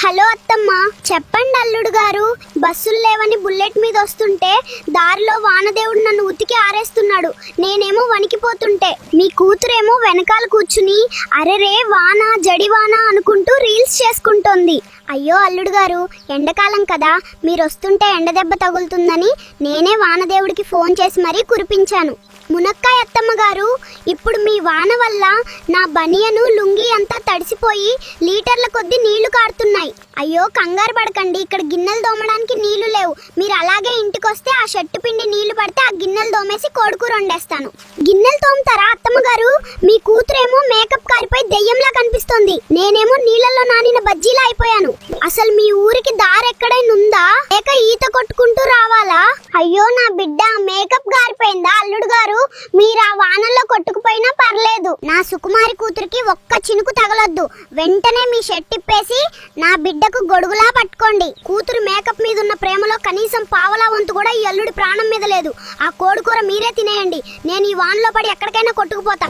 Hello అత్తమ్మ, చెప్పండి అల్లుడు గారు. బస్సులు లేవని బుల్లెట్ మీద వస్తుంటే దారిలో వానదేవుడు నన్ను ఉతికి ఆరేస్తున్నాడు. నేనేమో వణికిపోతుంటే మీ కూతురేమో వెనకాల కూర్చుని అరెరే వాన జడివాన అనుకుంటూ రీల్స్ చేసుకుంటోంది. అయ్యో అల్లుడు గారు, ఎండాకాలం కదా, మీరు వస్తుంటే ఎండదెబ్బ తగులుతుందని నేనే వానదేవుడికి ఫోన్ చేసి మరీ కురిపించాను. మునక్కాయ అత్తమ్మ గారు, ఇప్పుడు మీ వాన వల్ల నా బనియను లుంగి అంతా తడిసిపోయి లీటర్ల కొద్దీ నీళ్లు కారుతున్నాయి. అయ్యో కంగారు పడకండి, ఇక్కడ గిన్నెలు దోమడానికి నీళ్లు లేవు. మీరు అలాగే ఇంటికొస్తే ఆ షర్టు పిండి నీళ్లు పడితే ఆ గిన్నెలు దోమేసి కోడికూర వండేస్తాను. గిన్నెలు తోముతారా అత్తమ్మ గారు? మీ కూతురేమో మేకప్ కారిపోయి దెయ్యంలా కనిపిస్తోంది. నేనేమో నీళ్ళల్లో నానిన బజ్జీలా అయిపోయాను. అసలు మీ ఊరికి దారి ఎక్కడైనా ఉందా, లేక ఈత కొట్టుకుంటూ రావాలా? అయ్యో నా బిడ్డ మేకప్ గారిపోయిందా అల్లుడు గారు? మీరు ఆ వానల్లో కొట్టుకుపోయినా పర్లేదు, నా సుకుమారి కూతురికి ఒక్క చినుకు తగలొద్దు. వెంటనే మీ షర్ట్ ఇప్పేసి నా బిడ్డకు గొడుగులా పట్టుకోండి. కూతురు మేకప్ మీద ఉన్న ప్రేమలో కనీసం పావలా వంతు కూడా ఈ అల్లుడి ప్రాణం మీద లేదు. ఆ కోడికూర మీరే తినేయండి. నేను ఈ వానలో పడి ఎక్కడికైనా కొట్టుకుపోతా.